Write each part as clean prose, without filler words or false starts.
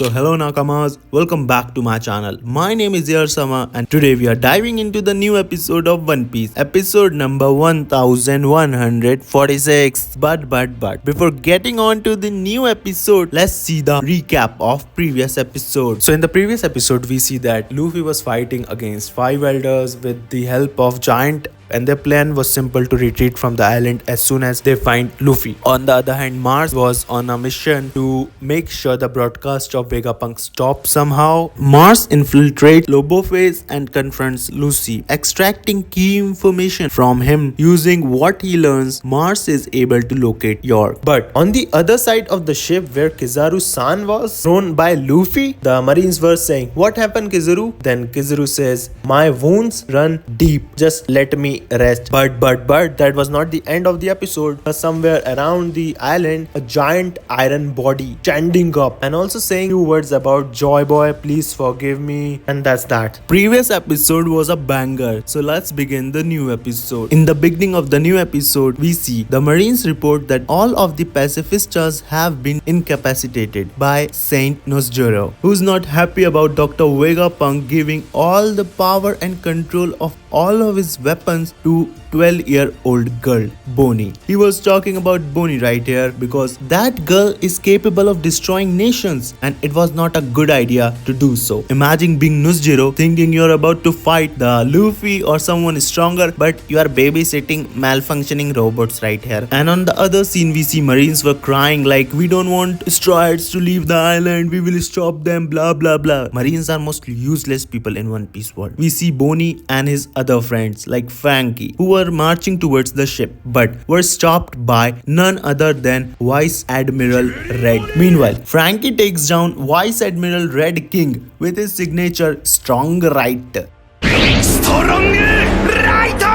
So hello Nakamas, welcome back to my channel. My name is Sama and today we are diving into the new episode of One Piece, episode number 1146. But before getting on to the new episode, let's see the recap of previous episode. So in the previous episode we see that Luffy was fighting against 5 elders with the help of giant, and their plan was simple: to retreat from the island as soon as they find Luffy. On the other hand, Mars was on a mission to make sure the broadcast of Vegapunk stops somehow. Mars infiltrates Loboface and confronts Lucy, extracting key information from him. Using what he learns, Mars is able to locate York. But on the other side of the ship where KIZARu-san was thrown by Luffy, the Marines were saying, "What happened, KIZARu?" Then KIZARu says, "My wounds run deep, just let me rest." But that was not the end of the episode. Somewhere around the island, a giant iron body standing up and also saying few words about "Joy Boy, please forgive me," and that's that. Previous episode was a banger, so let's begin the new episode. In the beginning of the new episode, we see the Marines report that all of the pacifistas have been incapacitated by Saint Nosjuro, who's not happy about Dr. Vegapunk giving all the power and control of all of his weapons to 12-year-old girl Bonnie. He was talking about Bonnie right here because that girl is capable of destroying nations and it was not a good idea to do so. Imagine being Nosjuro, thinking you're about to fight the Luffy or someone stronger, but you are babysitting malfunctioning robots right here. And on the other scene we see Marines were crying like, "We don't want Strides to leave the island, we will stop them, blah blah blah." Marines are mostly useless people in One Piece world. We see Bonnie and his other friends like Frankie, who were marching towards the ship but were stopped by none other than Vice Admiral Red. Meanwhile, Frankie takes down Vice Admiral Red King with his signature Strong Right. Strong Right!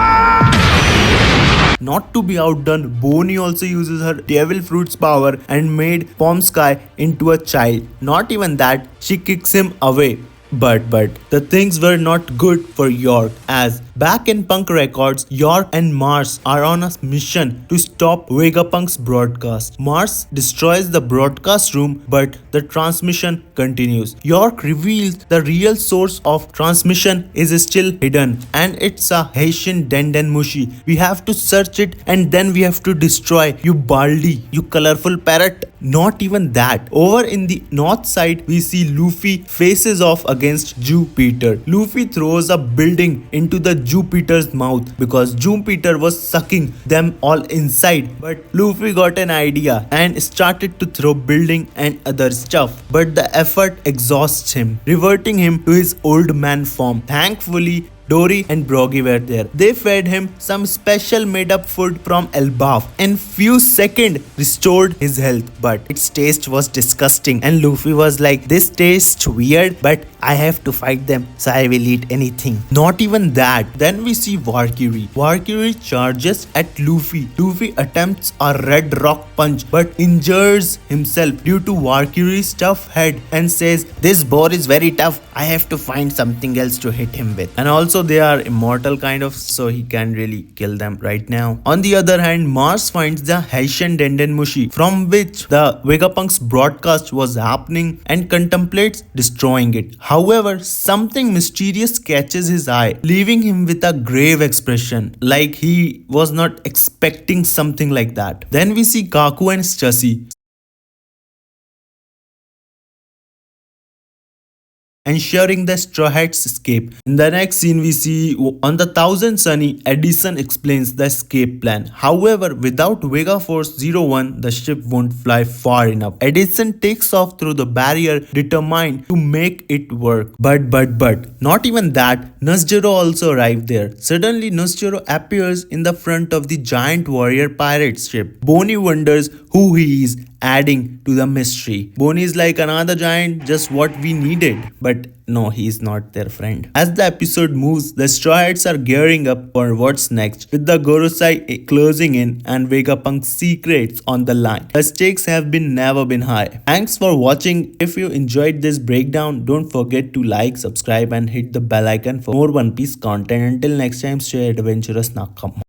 Not to be outdone, Bonnie also uses her devil fruit's power and made Pomsky into a child. Not even that, she kicks him away. But the things were not good for York, as back in Punk Records, York and Mars are on a mission to stop Vegapunk's broadcast. Mars destroys the broadcast room, but the transmission continues. York reveals the real source of transmission is still hidden, and it's a Haitian Dendenmushi. We have to search it and then we have to destroy you, Baldi, you colorful parrot. Not even that. Over in the north side, we see Luffy faces off against Jupiter. Luffy throws a building into the Jupiter's mouth because Jupiter was sucking them all inside. But Luffy got an idea and started to throw building and other stuff. But the effort exhausts him, reverting him to his old man form. Thankfully, Dory and Broggy were there. They fed him some special made up food from Elbaf and few seconds restored his health, but its taste was disgusting and Luffy was like, "This tastes weird, but I have to fight them, so I will eat anything." Not even that. Then we see Valkyrie. Valkyrie charges at Luffy. Luffy attempts a red rock punch but injures himself due to Valkyrie's tough head and says, "This boar is very tough, I have to find something else to hit him with." And also they are immortal kind of, so he can really kill them right now. On the other hand, Mars finds the Haitian Dendenmushi from which the Vegapunk's broadcast was happening and contemplates destroying it. However, something mysterious catches his eye, leaving him with a grave expression, like he was not expecting something like that. Then we see Kaku and Stussy ensuring the Straw Hats escape. In the next scene, we see on the Thousand Sunny, Edison explains the escape plan. However, without Vega Force 01, the ship won't fly far enough. Edison takes off through the barrier, determined to make it work. But not even that, Nosjuro also arrived there. Suddenly, Nosjuro appears in the front of the giant warrior pirate ship. Bonnie wonders who he is, adding to the mystery. Bonnie is like, "Another giant, just what we needed." But no, he is not their friend. As the episode moves, the Straw Hats are gearing up for what's next, with the Gorosei closing in and Vegapunk's secrets on the line. The stakes have never been high. Thanks for watching. If you enjoyed this breakdown, don't forget to like, subscribe and hit the bell icon for more One Piece content. Until next time, stay adventurous, Nakam.